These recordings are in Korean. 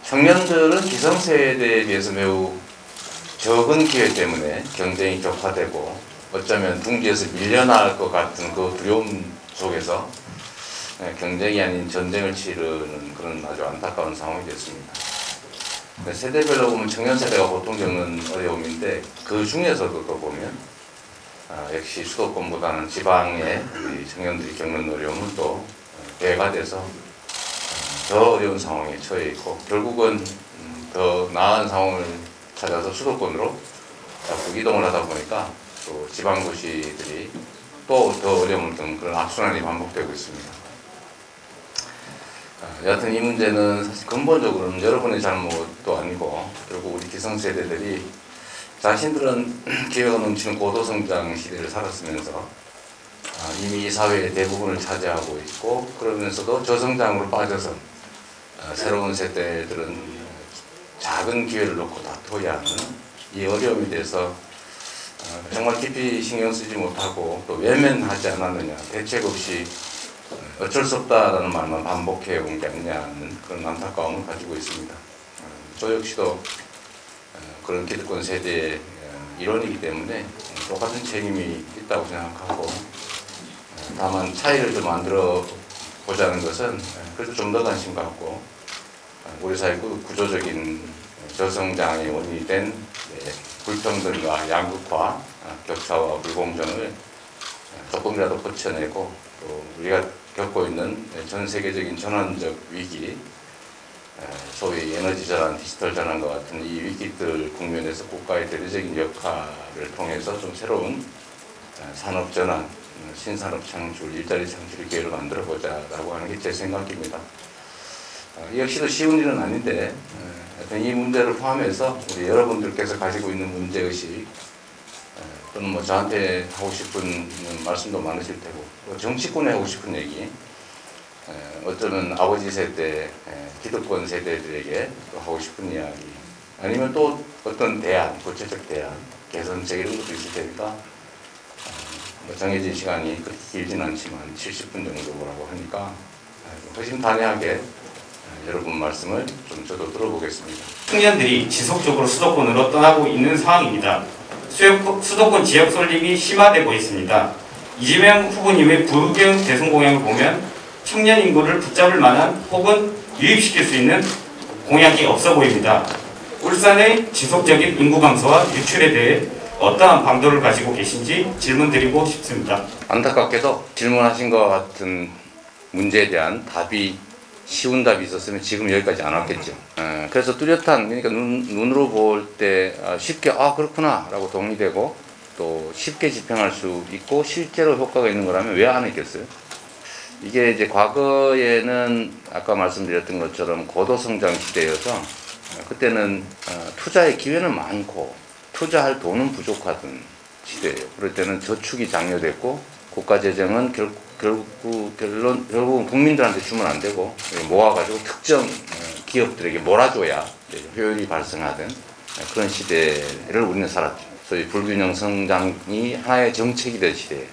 청년들은 기성세대에 비해서 매우 적은 기회 때문에 경쟁이 격화되고 어쩌면 둥지에서 밀려날 것 같은 그 두려움 속에서 경쟁이 아닌 전쟁을 치르는 그런 아주 안타까운 상황이 됐습니다. 세대별로 보면 청년 세대가 보통 겪는 어려움인데 그 중에서도 또 보면 역시 수도권보다는 지방의 우리 청년들이 겪는 어려움은 또 배가 돼서 더 어려운 상황에 처해 있고 결국은 더 나은 상황을 찾아서 수도권으로 자꾸 이동을 하다 보니까 또 지방 도시들이 또 더 어려움을 겪는 그런 악순환이 반복되고 있습니다. 여하튼 이 문제는 사실 근본적으로는 여러분의 잘못도 아니고 결국 우리 기성세대들이 자신들은 기회가 넘치는 고도성장 시대를 살았으면서 이미 이 사회의 대부분을 차지하고 있고 그러면서도 저성장으로 빠져서 새로운 세대들은 작은 기회를 놓고 다퉈야 하는 이 어려움에 대해서 정말 깊이 신경 쓰지 못하고 또 외면하지 않았느냐, 대책 없이 어쩔 수 없다라는 말만 반복해 온 게 아니냐는 그런 안타까움을 가지고 있습니다. 저 역시도 그런 기득권 세대의 일원이기 때문에 똑같은 책임이 있다고 생각하고 다만 차이를 좀 만들어 보자는 것은 그래도 좀 더 관심 갖고 우리 사회 구조적인 저성장의 원인이 된 불평등과 양극화, 격차와 불공정을 조금이라도 고쳐내고 또 우리가 겪고 있는 전 세계적인 전환적 위기, 소위 에너지 전환, 디지털 전환과 같은 이 위기들 국면에서 국가의 대대적인 역할을 통해서 좀 새로운 산업 전환, 신산업 창출, 일자리 창출의 기회를 만들어 보자라고 하는 게 제 생각입니다. 역시도 쉬운 일은 아닌데 하여튼 이 문제를 포함해서 우리 여러분들께서 가지고 있는 문제의식 또는 뭐 저한테 하고 싶은 말씀도 많으실 테고 또 정치권에 하고 싶은 얘기 어쩌면 아버지 세대, 기득권 세대들에게 또 하고 싶은 이야기 아니면 또 어떤 대안, 구체적 대안, 개선책 이런 것도 있을 테니까 정해진 시간이 그렇게 길진 않지만 70분 정도라고 하니까 허심탄회하게 여러분 말씀을 좀 저도 들어보겠습니다. 청년들이 지속적으로 수도권으로 떠나고 있는 상황입니다. 수도권 지역 솔림이 심화되고 있습니다. 이재명 후보님의 부경 대선 공약을 보면 청년 인구를 붙잡을 만한 혹은 유입시킬 수 있는 공약이 없어 보입니다. 울산의 지속적인 인구 감소와 유출에 대해 어떠한 방도를 가지고 계신지 질문드리고 싶습니다. 안타깝게도 질문하신 것 같은 문제에 대한 답이 쉬운 답이 있었으면 지금 여기까지 안 왔겠죠. 그래서 뚜렷한, 그러니까 눈으로 볼 때 쉽게 그렇구나 라고 동의되고 또 쉽게 집행할 수 있고 실제로 효과가 있는 거라면 왜 안 했겠어요? 이게 이제 과거에는 아까 말씀드렸던 것처럼 고도성장 시대여서 그때는 투자의 기회는 많고 투자할 돈은 부족하던 시대예요. 그럴 때는 저축이 장려됐고 국가 재정은 결국은 국민들한테 주면 안 되고 모아가지고 특정 기업들에게 몰아줘야 효율이 발생하던 그런 시대를 우리는 살았죠. 소위 불균형 성장이 하나의 정책이 될 시대에.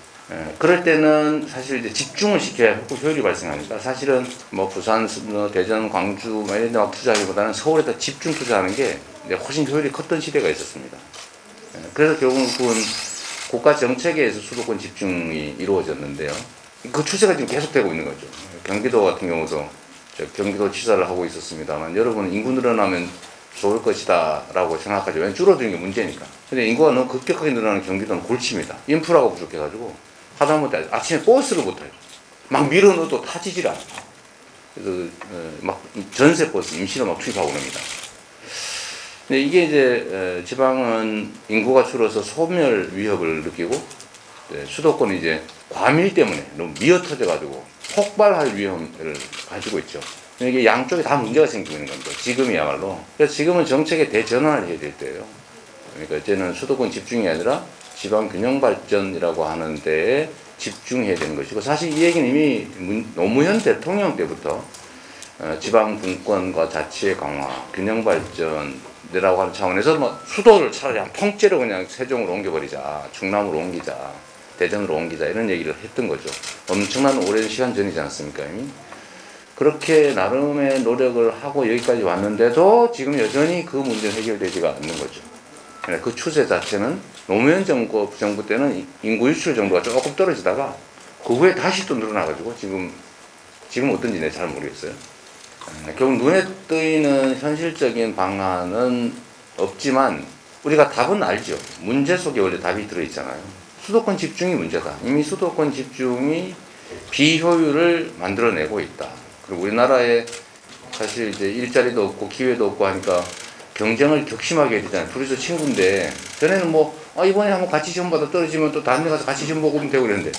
그럴 때는 사실 이제 집중을 시켜야 효율이 발생하니까 사실은 뭐 부산, 대전, 광주 이런 데 막 투자하기보다는 서울에다 집중 투자하는 게 훨씬 효율이 컸던 시대가 있었습니다. 그래서 결국은 국가 정책에 의해서 수도권 집중이 이루어졌는데요. 그 추세가 지금 계속되고 있는 거죠. 경기도 같은 경우도 경기도지사를 하고 있었습니다만 여러분은 인구 늘어나면 좋을 것이다 라고 생각하죠. 왜냐하면 줄어드는 게 문제니까. 근데 인구가 너무 급격하게 늘어나는 경기도는 골치입니다. 인프라가 부족해가지고 하다못해 아침에 버스를 못 타요. 막 밀어넣어도 타지질 않아요. 그래서 막 전세버스 임시로 막 투입하고 그럽니다. 근데 이게 이제 지방은 인구가 줄어서 소멸 위협을 느끼고 수도권은 이제 과밀 때문에 너무 미어터져가지고 폭발할 위험을 가지고 있죠. 이게 양쪽에 다 문제가 생기고 있는 겁니다. 지금이야말로. 그래서 지금은 정책의 대전환을 해야 될 때예요. 그러니까 이제는 수도권 집중이 아니라 지방 균형 발전이라고 하는 데에 집중해야 되는 것이고 사실 이 얘기는 이미 노무현 대통령 때부터 지방 분권과 자치의 강화, 균형 발전이라고 하는 차원에서 뭐 수도를 차라리 한 통째로 그냥 세종으로 옮겨버리자, 충남으로 옮기자, 대전으로 옮기자 이런 얘기를 했던 거죠. 엄청난 오랜 시간 전이지 않습니까? 이미. 그렇게 나름의 노력을 하고 여기까지 왔는데도 지금 여전히 그 문제는 해결되지가 않는 거죠. 그 추세 자체는 노무현 정부 때는 인구 유출 정도가 조금 떨어지다가 그 후에 다시 또 늘어나가지고 지금 어떤지 내가 잘 모르겠어요. 결국 눈에 뜨이는 현실적인 방안은 없지만 우리가 답은 알죠. 문제 속에 원래 답이 들어있잖아요. 수도권 집중이 문제다. 이미 수도권 집중이 비효율을 만들어내고 있다. 그리고 우리나라에 사실 이제 일자리도 없고 기회도 없고 하니까 경쟁을 격심하게 되잖아요. 둘이서 친구인데 전에는 이번에 한번 같이 시험 받아 떨어지면 또 다른 데 가서 같이 시험 보고 오면 되고 그랬는데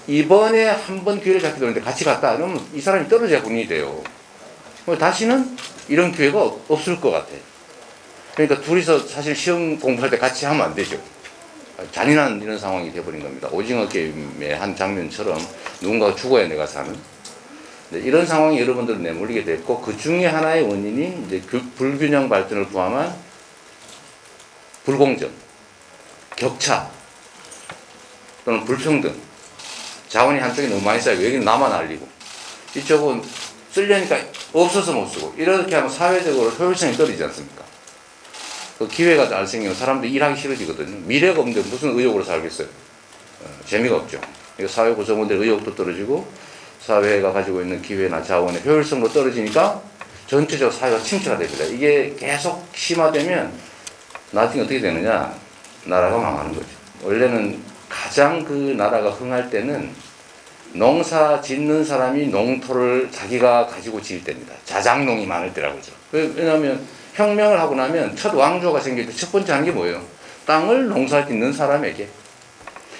이번에 한 번 기회를 잡게 되는데 같이 갔다 그러면 이 사람이 떨어져야 본인이 돼요. 다시는 이런 기회가 없을 것 같아요. 그러니까 둘이서 사실 시험 공부할 때 같이 하면 안 되죠. 잔인한 이런 상황이 돼버린 겁니다. 오징어 게임의 한 장면처럼 누군가가 죽어야 내가 사는. 이런 상황이 여러분들 내몰리게 됐고 그 중에 하나의 원인이 이제 불균형 발전을 포함한 불공정, 격차 또는 불평등, 자원이 한쪽에 너무 많이 쌓이고 여기는 나만 알리고 이쪽은 쓰려니까 없어서 못 쓰고 이렇게 하면 사회적으로 효율성이 떨어지지 않습니까? 그 기회가 안 생기면 사람들이 일하기 싫어지거든요. 미래가 없는데 무슨 의욕으로 살겠어요? 재미가 없죠. 사회 구성원들의 의욕도 떨어지고 사회가 가지고 있는 기회나 자원의 효율성도 떨어지니까 전체적으로 사회가 침체가 됩니다. 이게 계속 심화되면 나중에 어떻게 되느냐? 나라가 망하는 거죠. 원래는 가장 그 나라가 흥할 때는 농사 짓는 사람이 농토를 자기가 가지고 지을 때입니다. 자장농이 많을 때라고 그러죠. 왜냐하면 혁명을 하고 나면 첫 왕조가 생길 때 첫 번째 하는 게 뭐예요? 땅을 농사 짓는 사람에게.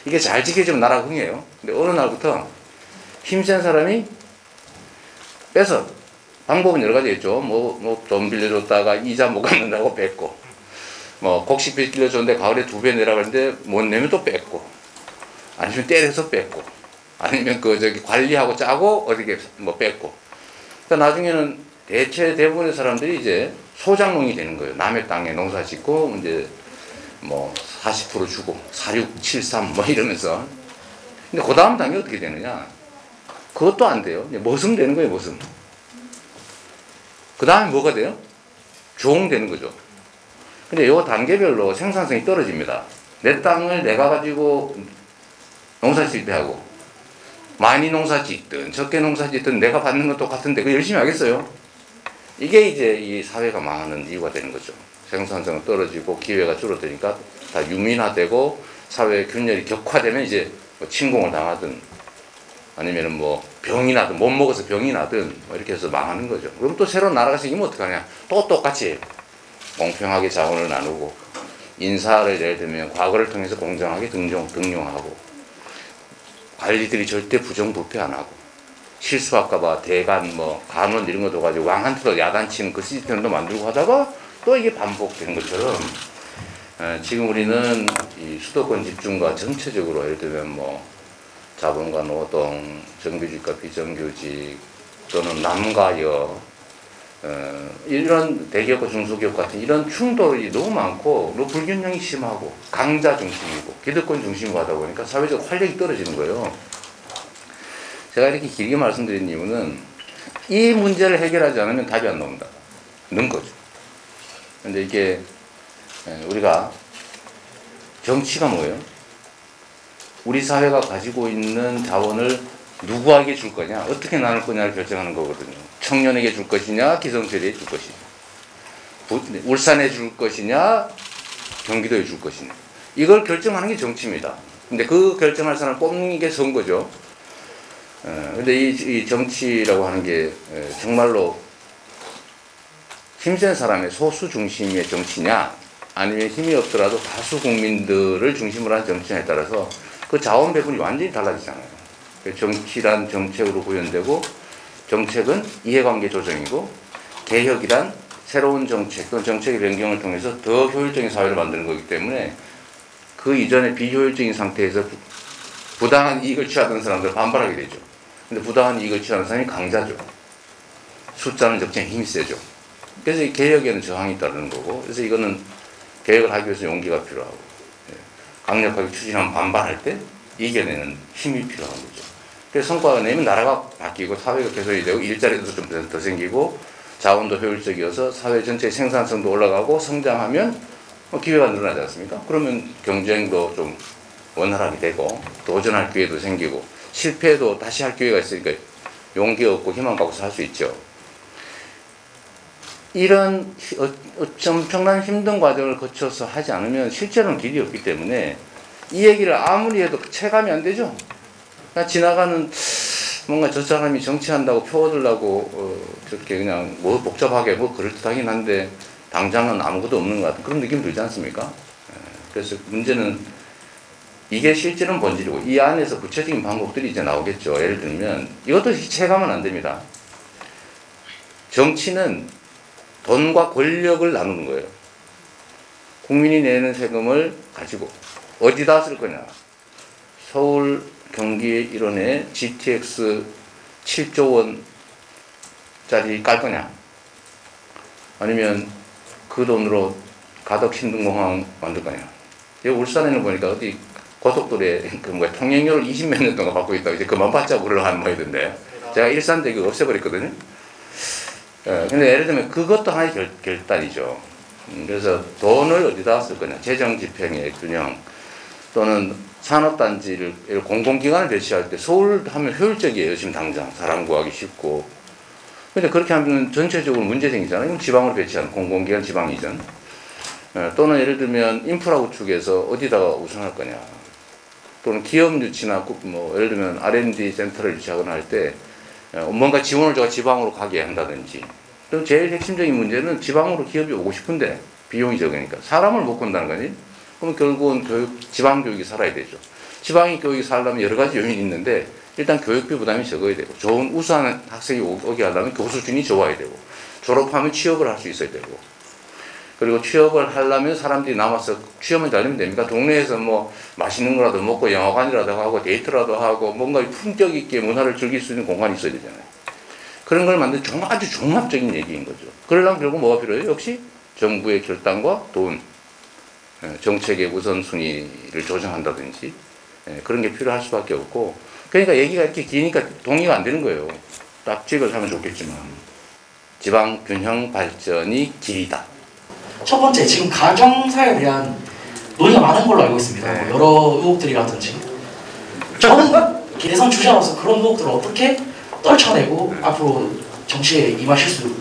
이게 잘 지켜지면 나라가 흥해요. 근데 어느 날부터 힘센 사람이 뺏어. 방법은 여러 가지 있죠. 돈 빌려줬다가 이자 못 갚는다고 뺏고, 곡식 빌려줬는데 가을에 2배 내라고 하는데 못 내면 또 뺏고, 아니면 때려서 뺏고, 아니면 관리하고 짜고 어디게 뺏고. 그러니까 나중에는 대부분의 사람들이 이제 소장농이 되는 거예요. 남의 땅에 농사 짓고, 이제 40% 주고, 4673 이러면서. 근데 그 다음 단계 어떻게 되느냐? 그것도 안 돼요. 머슴 되는 거예요, 머슴. 그 다음에 뭐가 돼요? 종 되는 거죠. 근데 이 단계별로 생산성이 떨어집니다. 내 땅을 내가 가지고 농사 짓을 때 하고, 많이 농사 짓든 적게 농사 짓든 내가 받는 건 똑같은데 그 열심히 하겠어요? 이게 이제 이 사회가 망하는 이유가 되는 거죠. 생산성은 떨어지고 기회가 줄어드니까 다 유민화되고 사회 균열이 격화되면 이제 침공을 당하든 아니면은 병이 나든 못 먹어서 병이 나든 이렇게 해서 망하는 거죠. 그럼 또 새로운 나라가 생기면 어떡하냐? 또 똑같이 공평하게 자원을 나누고 인사를 예를 들면 과거를 통해서 공정하게 등용하고 관리들이 절대 부정부패 안 하고 실수할까봐 대간 간원 이런 거 둬가지고 왕한테도 야단치는 그 시스템도 만들고 하다가 또 이게 반복되는 것처럼 지금 우리는 이 수도권 집중과 전체적으로 예를 들면 자본과 노동, 정규직과 비정규직 또는 남과 여 이런 대기업과 중소기업 같은 이런 충돌이 너무 많고 너무 불균형이 심하고 강자 중심이고 기득권 중심으로 하다 보니까 사회적 활력이 떨어지는 거예요. 제가 이렇게 길게 말씀드린 이유는 이 문제를 해결하지 않으면 답이 안 나온다. 는 거죠. 근데 이게 우리가 정치가 뭐예요? 우리 사회가 가지고 있는 자원을 누구에게 줄 거냐, 어떻게 나눌 거냐를 결정하는 거거든요. 청년에게 줄 것이냐, 기성세대에 줄 것이냐, 울산에 줄 것이냐, 경기도에 줄 것이냐. 이걸 결정하는 게 정치입니다. 근데 그 결정할 사람을 뽑는 게 선거죠. 근데 이 정치라고 하는 게 정말로 힘센 사람의 소수 중심의 정치냐, 아니면 힘이 없더라도 다수 국민들을 중심으로 한 정치냐에 따라서 그 자원 배분이 완전히 달라지잖아요. 정치란 정책으로 구현되고 정책은 이해관계 조정이고 개혁이란 새로운 정책 또는 정책의 변경을 통해서 더 효율적인 사회를 만드는 거기 때문에 그 이전에 비효율적인 상태에서 부당한 이익을 취하던 사람들 반발하게 되죠. 근데 부당한 이익을 취하는 사람이 강자죠. 숫자는 적정히 힘이 세죠. 그래서 이 개혁에는 저항이 따르는 거고, 그래서 이거는 개혁을 하기 위해서 용기가 필요하고 강력하게 추진하면 반발할 때 이겨내는 힘이 필요한 거죠. 그래서 성과가 내면 나라가 바뀌고 사회가 개선이 되고 일자리도 좀 더 생기고 자원도 효율적이어서 사회 전체의 생산성도 올라가고 성장하면 기회가 늘어나지 않습니까? 그러면 경쟁도 좀 원활하게 되고 도전할 기회도 생기고 실패도 다시 할 기회가 있으니까 용기 얻고 희망 갖고서 할 수 있죠. 이런 엄청난 힘든 과정을 거쳐서 하지 않으면 실제로는 길이 없기 때문에 이 얘기를 아무리 해도 체감이 안 되죠. 그냥 지나가는 뭔가 저 사람이 정치한다고 표 얻으려고 저렇게 그냥 뭐 복잡하게 뭐 그럴듯하긴 한데 당장은 아무것도 없는 것 같은 그런 느낌 들지 않습니까? 그래서 문제는 이게 실제는 본질이고 이 안에서 구체적인 방법들이 이제 나오겠죠. 예를 들면 이것도 체감은 안 됩니다. 정치는 돈과 권력을 나누는 거예요. 국민이 내는 세금을 가지고 어디다 쓸 거냐. 서울 경기 일원에 GTX 7조 원짜리 깔 거냐. 아니면 그 돈으로 가덕 신등공항 만들 거냐. 여기 울산에는 보니까 어디 고속도로에 그 뭐야 통행료를 20몇 년 동안 받고 있다고 이제 그만 받자고 그러는 모양이던데. 제가 일산대교 없애버렸거든요. 근데 예를 들면 그것도 하나의 결단이죠. 그래서 돈을 어디다 쓸 거냐. 재정집행의 균형 또는 산업단지를 공공기관을 배치할 때 서울 하면 효율적이에요. 지금 당장 사람 구하기 쉽고. 근데 그렇게 하면 전체적으로 문제 생기잖아요. 그럼 지방으로 배치하는 공공기관 지방 이전. 또는 예를 들면 인프라 구축에서 어디다가 우선할 거냐. 또는 기업 유치나 뭐 예를 들면 R&D 센터를 유치하거나 할 때 뭔가 지원을 줘서 지방으로 가게 한다든지. 또 제일 핵심적인 문제는 지방으로 기업이 오고 싶은데 비용이 적으니까 사람을 못 건다는 거지. 그럼 결국은 지방 교육이 살아야 되죠. 지방의 교육이 살려면 여러 가지 요인이 있는데 일단 교육비 부담이 적어야 되고 좋은 우수한 학생이 오게 하려면 교수 준이 좋아야 되고 졸업하면 취업을 할 수 있어야 되고 그리고 취업을 하려면 사람들이 남아서 취업만 잘하면 됩니까? 동네에서 뭐 맛있는 거라도 먹고 영화관이라도 하고 데이트라도 하고 뭔가 품격 있게 문화를 즐길 수 있는 공간이 있어야 되잖아요. 그런 걸 만든 아주 종합적인 얘기인 거죠. 그러려면 결국 뭐가 필요해요? 역시 정부의 결단과 돈, 정책의 우선순위를 조정한다든지 그런 게 필요할 수밖에 없고 그러니까 얘기가 이렇게 기니까 동의가 안 되는 거예요. 딱지를 하면 좋겠지만 지방 균형 발전이 길이다. 첫 번째, 지금 가정사에 대한 논의가 많은 걸로 알고 있습니다. 뭐 여러 의혹들이라든지. 저는 대선 주자로서 그런 의혹들을 어떻게 떨쳐내고 앞으로 정치에 임하실 수.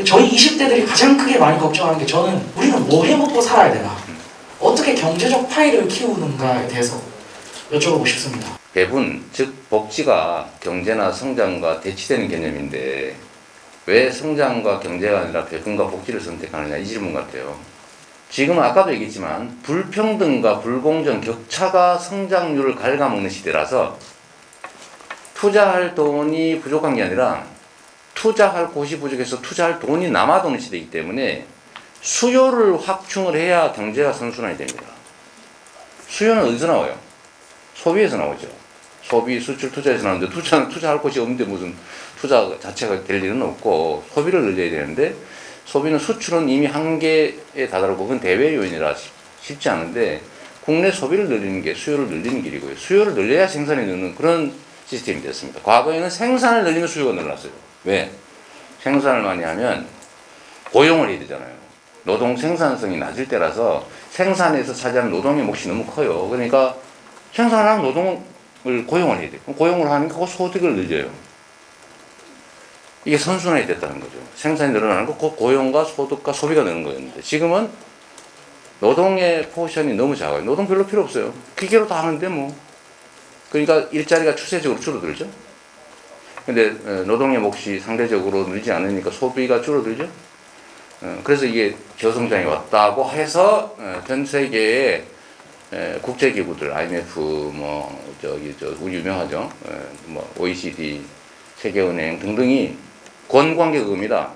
저희 20대들이 가장 크게 많이 걱정하는 게 저는 우리는 뭐 해먹고 살아야 되나. 어떻게 경제적 파이를 키우는가에 대해서 여쭤보고 싶습니다. 배분, 즉 복지가 경제나 성장과 대치되는 개념인데 왜 성장과 경제가 아니라 배분과 복지를 선택하느냐 이 질문 같아요. 지금 아까도 얘기했지만 불평등과 불공정, 격차가 성장률을 갉아먹는 시대라서 투자할 돈이 부족한 게 아니라 투자할 곳이 부족해서 투자할 돈이 남아도는 시대이기 때문에 수요를 확충을 해야 경제가 선순환이 됩니다. 수요는 어디서 나와요? 소비에서 나오죠. 소비, 수출, 투자에서 나오는데 투자할 곳이 없는데 무슨 투자 자체가 될 일은 없고 소비를 늘려야 되는데 소비는 수출은 이미 한계에 다다르고 그건 대외 요인이라 쉽지 않은데 국내 소비를 늘리는 게 수요를 늘리는 길이고요. 수요를 늘려야 생산이 느는 그런 시스템이 됐습니다. 과거에는 생산을 늘리면 수요가 늘어났어요. 왜? 생산을 많이 하면 고용을 해야 되잖아요. 노동 생산성이 낮을 때라서 생산에서 차지하는 노동의 몫이 너무 커요. 그러니까 생산을 하면 노동을 고용을 해야 돼요. 고용을 하니까 그 소득을 늘려요. 이게 선순환이 됐다는 거죠. 생산이 늘어나는 거, 고용과 소득과 소비가 느는 거였는데 지금은 노동의 포션이 너무 작아요. 노동 별로 필요 없어요. 기계로 다 하는데 뭐. 그러니까 일자리가 추세적으로 줄어들죠. 근데 노동의 몫이 상대적으로 늘지 않으니까 소비가 줄어들죠. 그래서 이게 저성장이 왔다고 해서 전 세계의 국제기구들, IMF, 우리 유명하죠. OECD, 세계은행 등등이 권관계급입니다.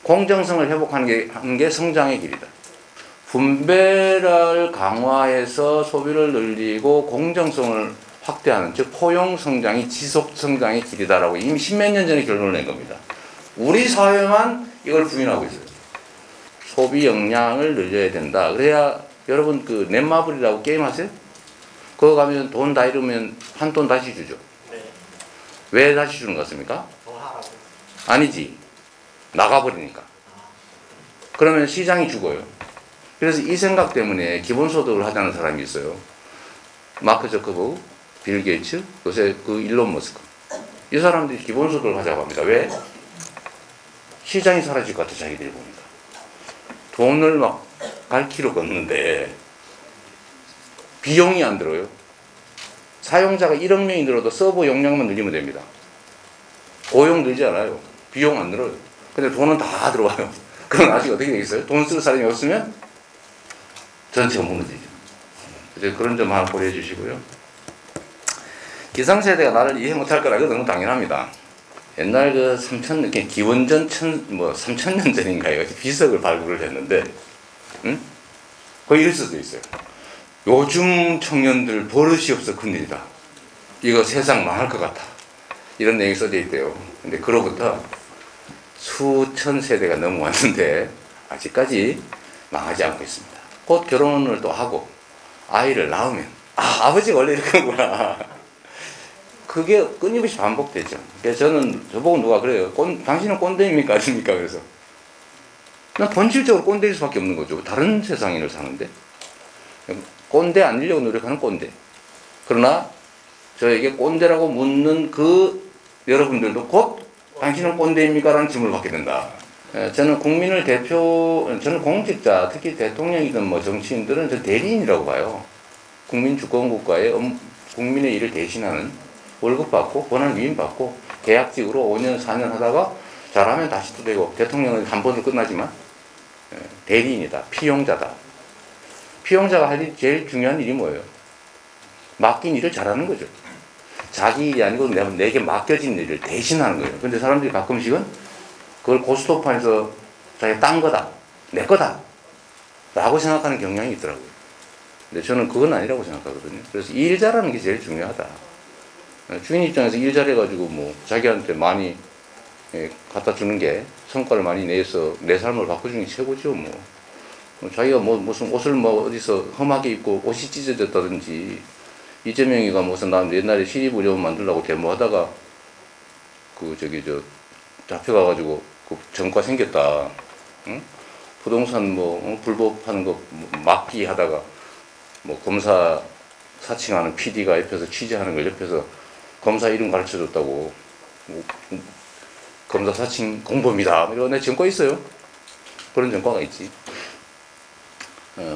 공정성을 회복하는 게 성장의 길이다. 분배를 강화해서 소비를 늘리고 공정성을 확대하는, 즉 포용 성장이 지속 성장의 길이다라고 이미 십몇 년 전에 결론을 낸 겁니다. 우리 사회만 이걸 부인하고 있어요. 소비 역량을 늘려야 된다. 그래야 여러분 그 넷마블이라고 게임 하세요? 그거 가면 돈 다 잃으면 한 돈 다시 주죠. 왜 다시 주는 것 같습니까? 더 하라고. 아니지. 나가버리니까. 그러면 시장이 죽어요. 그래서 이 생각 때문에 기본소득을 하자는 사람이 있어요. 마크 저커버그, 빌 게이츠, 요새 그 일론 머스크. 이 사람들이 기본소득을 하자고 합니다. 왜? 시장이 사라질 것 같아, 자기들이 보니까. 돈을 막 발키로 걷는데 비용이 안 들어요. 사용자가 1억 명이 늘어도 서버 용량만 늘리면 됩니다. 고용 늘지 않아요. 비용 안 늘어요. 근데 돈은 다 들어와요. 그럼 아직 어떻게 되겠어요? 돈 쓸 사람이 없으면 전체가 무너지죠. 이제 그런 점 하나 고려해 주시고요. 기성세대가 나를 이해 못할 거라 그거 너무 당연합니다. 옛날 그 3,000, 기원전 3,000년 전인가요? 비석을 발굴을 했는데, 응? 거의 이럴 수도 있어요. 요즘 청년들 버릇이 없어 큰일이다. 이거 세상 망할 것 같아. 이런 내용이 써져 있대요. 근데 그로부터 수천 세대가 넘어왔는데 아직까지 망하지 않고 있습니다. 곧 결혼을 또 하고 아이를 낳으면 아버지가 원래 이렇게 하구나. 그게 끊임없이 반복되죠. 그래서 저보고 누가 그래요. 당신은 꼰대입니까? 아닙니까? 그래서 난 본질적으로 꼰대일 수밖에 없는 거죠. 다른 세상인을 사는데 꼰대 아니려고 노력하는 꼰대. 그러나 저에게 꼰대라고 묻는 그 여러분들도 곧 당신은 꼰대입니까? 라는 질문을 받게 된다. 저는 저는 공직자, 특히 대통령이든 뭐 정치인들은 저 대리인이라고 봐요. 국민주권국가의 국민의 일을 대신하는 월급 받고 권한 위임 받고 계약직으로 5년 4년 하다가 잘하면 다시 또 되고 대통령은 한 번으로 끝나지만 대리인이다. 피용자다. 피용자가 할 일 제일 중요한 일이 뭐예요? 맡긴 일을 잘하는 거죠. 자기 일이 아니고 내게 맡겨진 일을 대신하는 거예요. 근데 사람들이 가끔씩은 그걸 고스톱판에서 자기 딴 거다, 내 거다 라고 생각하는 경향이 있더라고요. 근데 저는 그건 아니라고 생각하거든요. 그래서 일 잘하는 게 제일 중요하다. 주인 입장에서 일 잘해가지고 뭐 자기한테 많이 갖다 주는 게 성과를 많이 내서 내 삶을 바꿔주는 게 최고죠. 뭐 자기가 무슨 옷을 어디서 험하게 입고 옷이 찢어졌다든지 이재명이가 무슨 난 옛날에 시립의료원 만들려고 데모하다가 잡혀가가지고 그 전과 생겼다. 응? 부동산 불법하는 거 막기 하다가 검사 사칭하는 PD가 옆에서 취재하는 걸 옆에서 검사 이름 가르쳐줬다고 검사 사칭 공범이다. 이런 내 전과 있어요. 그런 전과가 있지.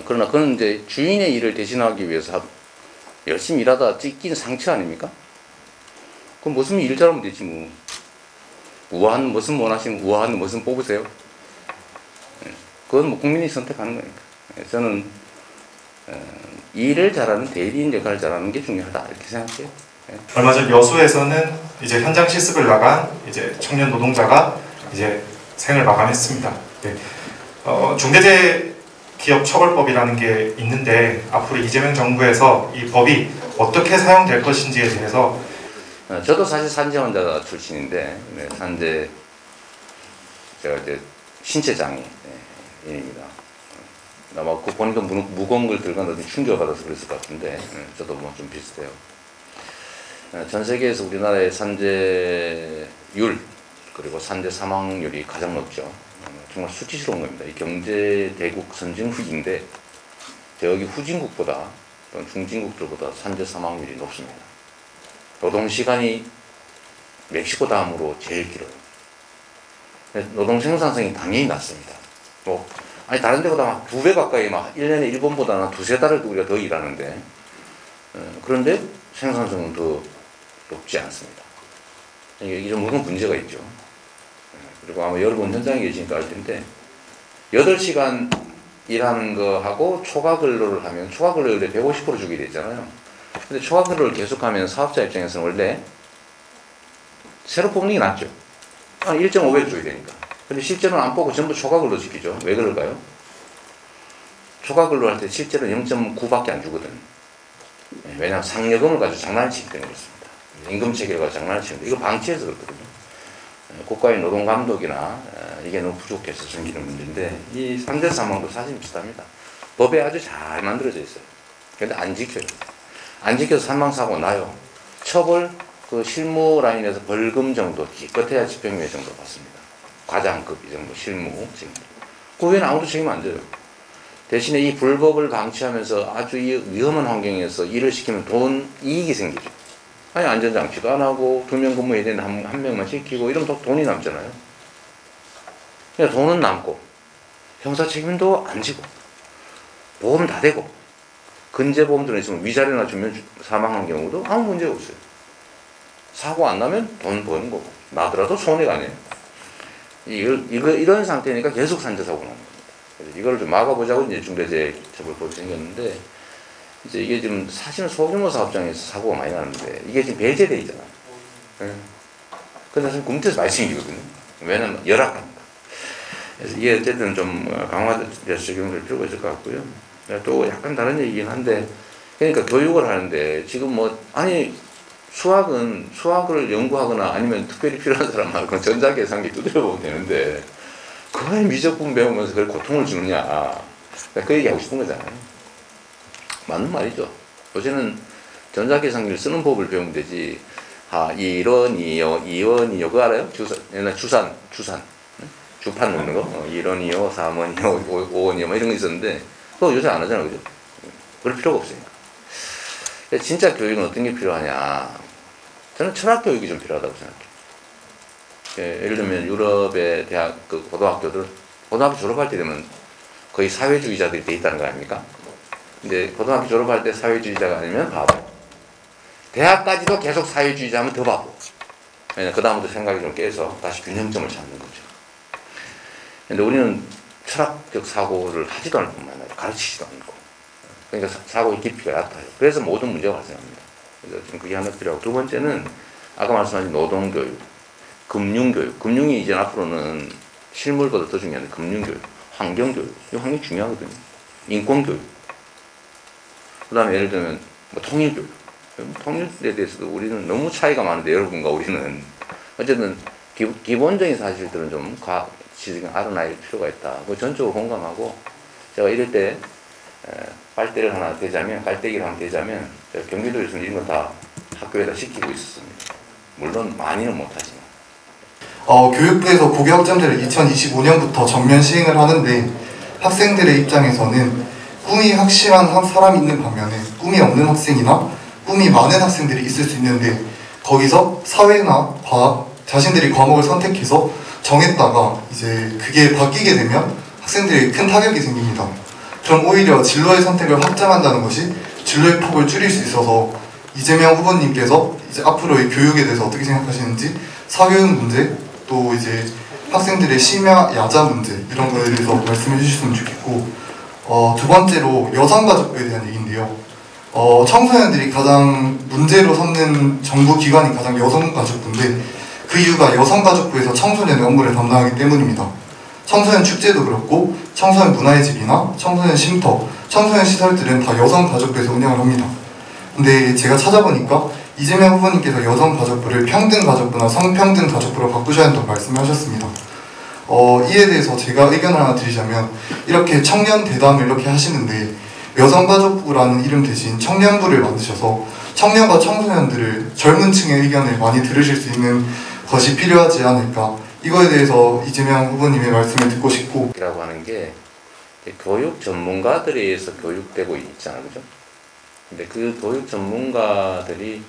그러나 그건 이제 주인의 일을 대신하기 위해서 열심히 일하다 찢긴 상처 아닙니까? 그럼 무슨 일 잘하면 되지 뭐. 우아한 무슨 원하시면 우아한 무슨 뽑으세요. 그건 뭐 국민이 선택하는 거니까. 저는 일을 잘하는 대리인 역할을 잘하는 게 중요하다 이렇게 생각해요. 얼마 전 여수에서는 이제 현장 실습을 나간 이제 청년 노동자가 이제 생을 마감했습니다. 네. 중대재해기업처벌법이라는 게 있는데 앞으로 이재명 정부에서 이 법이 어떻게 사용될 것인지에 대해서 저도 사실 산재 환자 출신인데 산재 제가 이제 신체 장애인입니다. 아마 그 보니까 무거운 걸 들고 나서 충격을 받아서 그랬을 것 같은데 저도 뭐 좀 비슷해요. 전 세계에서 우리나라의 산재율 그리고 산재 사망률이 가장 높죠. 정말 수치스러운 겁니다. 이 경제 대국 선진국인데 여기 후진국보다 또는 중진국들보다 산재 사망률이 높습니다. 노동시간이 멕시코 다음으로 제일 길어요. 노동 생산성이 당연히 낮습니다. 다른 데보다 막 2배 가까이 1년에 일본보다는 2~3달을 우리가 더 일하는데 그런데 생산성은 더 높지 않습니다. 이게 좀 문제가 있죠. 그리고 아마 여러분 현장에 계시니까 알 텐데 8시간 일하는 거하고 초과 근로를 하면 초과 근로율에 150% 주게 되잖아요. 근데 초과 근로를 계속하면 사업자 입장에서는 원래 새로 뽑는 게 낫죠. 1.5배 줘야 되니까. 근데 실제로는 안 뽑고 전부 초과 근로 시키죠. 왜 그럴까요? 초과 근로 할 때 실제로 0.9밖에 안 주거든. 왜냐하면 상여금을 가지고 장난을 치기 때문에 그렇습니다. 임금 체계를 가지고 장난을 치는데 이거 방치해서 그렇거든요. 국가의 노동 감독이나 이게 너무 부족해서 생기는 문제인데 이 산재 사망도 사실 비슷합니다. 법에 아주 잘 만들어져 있어요. 근데 안 지켜요. 안 지켜서 사망사고 나요. 처벌 그 실무 라인에서 벌금 정도, 기껏해야 집행유예 정도 받습니다. 과장급 이 정도 실무 지금. 그 외에는 아무도 책임 안 져요. 대신에 이 불법을 방치하면서 아주 이 위험한 환경에서 일을 시키면 이익이 생기죠. 아니 안전장치도 안 하고 2명 근무해야 되는데 한 명만 시키고 이러면 또 돈이 남잖아요. 그러니까 돈은 남고 형사 책임도 안 지고 보험 다 되고 근제보험 들어있으면 위자료나 주면 사망한 경우도 아무 문제가 없어요. 사고 안 나면 돈 버는 거고 나더라도 손해가 아니에요. 이런 상태니까 계속 산재사고 나는 겁니다. 그래서 이걸 좀 막아보자고 이제 중대재해처벌법이 생겼는데 이제 이게 지금 사실은 소규모 사업장에서 사고가 많이 나는데 이게 지금 배제돼 있잖아요. 근데 사실 군대에서 많이 생기거든요. 왜냐면 열악합니다. 그래서 이게 어쨌든 좀 강화돼서 적용될 필요가 있을 것 같고요. 또 약간 다른 얘기긴 한데 그러니까 교육을 하는데 지금 아니 수학을 연구하거나 아니면 특별히 필요한 사람은 전자계산기 두드려보면 되는데 그거에 미적분 배우면서 그걸 고통을 주느냐 그 얘기 하고 싶은 거잖아요. 맞는 말이죠. 요새는 전자계산기를 쓰는 법을 배우면 되지. 1원이요, 2원이요, 그거 알아요? 옛날 주산. 주판 넣는 거? 1원이요, 3원이요, 5원이요, 뭐 이런 거 있었는데, 그거 요새 안 하잖아요, 그죠? 그럴 필요가 없으니까. 진짜 교육은 어떤 게 필요하냐. 저는 철학 교육이 좀 필요하다고 생각해요. 예를 들면 유럽의 대학, 고등학교 졸업할 때 되면 거의 사회주의자들이 돼 있다는 거 아닙니까? 근데 고등학교 졸업할 때 사회주의자가 아니면 바보. 대학까지도 계속 사회주의자 하면 더 바보. 왜냐면 그 다음부터 생각이 좀 깨서 다시 균형점을 찾는 거죠. 근데 우리는 철학적 사고를 하지도 않을 뿐만 아니라 가르치지도 않고. 그러니까 사고의 깊이가 얕아요. 그래서 모든 문제가 발생합니다. 그래서 지금 그게 하나 필요하고, 두 번째는 아까 말씀하신 노동교육, 금융교육. 금융이 이제 앞으로는 실물보다 더 중요한 금융교육, 환경교육. 이 환경이 중요하거든요. 인권교육. 그 다음에 예를 들면 통일교육. 통일에 대해서도 우리는 너무 차이가 많은데 여러분과 우리는 어쨌든 기본적인 사실들은 좀 지금 알아놔야 필요가 있다. 그 전적으로 공감하고 제가 이럴 때 빨대를 하나 대자면 빨대기를 하나 대자면 경기도에서는 이런 건 다 학교에다 시키고 있었습니다. 물론 많이는 못하지만. 교육부에서 고교학점제를 2025년부터 전면 시행을 하는데 학생들의 입장에서는 꿈이 확실한 사람이 있는 반면에 꿈이 없는 학생이나 꿈이 많은 학생들이 있을 수 있는데 거기서 사회나 과학, 자신들이 과목을 선택해서 정했다가 이제 그게 바뀌게 되면 학생들이 큰 타격이 생깁니다. 그럼 오히려 진로의 선택을 확장한다는 것이 진로의 폭을 줄일 수 있어서 이재명 후보님께서 이제 앞으로의 교육에 대해서 어떻게 생각하시는지 사교육 문제 또 이제 학생들의 심야 야자 문제 이런 거에 대해서 말씀해 주셨으면 좋겠고 두 번째로 여성가족부에 대한 얘기인데요. 청소년들이 가장 문제로 삼는 정부 기관이 가장 여성가족부인데 그 이유가 여성가족부에서 청소년의 업무를 담당하기 때문입니다. 청소년 축제도 그렇고 청소년 문화의 집이나 청소년 쉼터, 청소년 시설들은 다 여성가족부에서 운영을 합니다. 근데 제가 찾아보니까 이재명 후보님께서 여성가족부를 평등가족부나 성평등가족부로 바꾸셔야 한다고 말씀하셨습니다. 이에 대해서 제가 의견을 하나 드리자면 이렇게 청년 대담을 이렇게 하시는데 여성가족부라는 이름 대신 청년부를 만드셔서 청년과 청소년들을 젊은 층의 의견을 많이 들으실 수 있는 것이 필요하지 않을까. 이거에 대해서 이재명 후보님의 말씀을 듣고 싶고 라고 하는 게 교육 전문가들에 의해서 교육되고 있잖아요, 그죠? 근데 그 교육 전문가들이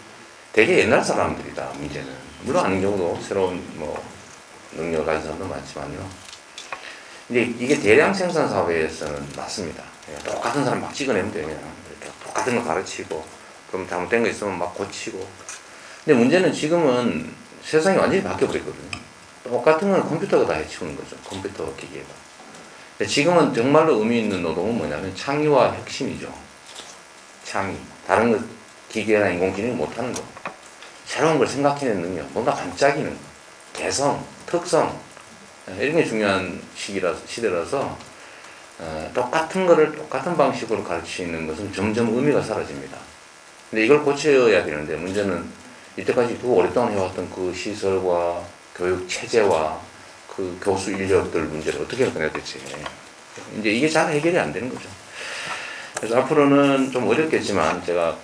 되게 옛날 사람들이다, 문제는. 물론 아닌 경우도 새로운 능력을 가진 사람도 많지만요. 근데 이게 대량 생산 사회에서는 맞습니다. 똑같은 사람 막 찍어내면 돼요, 그냥. 똑같은 거 가르치고, 그럼 잘못된 거 있으면 막 고치고. 근데 문제는 지금은 세상이 완전히 바뀌어버렸거든요. 똑같은 건 컴퓨터가 다 해치우는 거죠, 컴퓨터 기계가. 근데 지금은 정말로 의미 있는 노동은 뭐냐면 창의와 혁신이죠. 창의. 다른 거 기계나 인공지능이 못하는 거. 새로운 걸 생각해내는 능력, 뭔가 반짝이는 거. 개성, 특성. 이런 게 중요한 시대라서 똑같은 거를 똑같은 방식으로 가르치는 것은 점점 의미가 사라집니다. 근데 이걸 고쳐야 되는데 문제는 이때까지 그 오랫동안 해왔던 그 시설과 교육 체제와 그 교수 인력들 문제를 어떻게 할 거냐 대체. 이제 이게 잘 해결이 안 되는 거죠. 그래서 앞으로는 좀 어렵겠지만 제가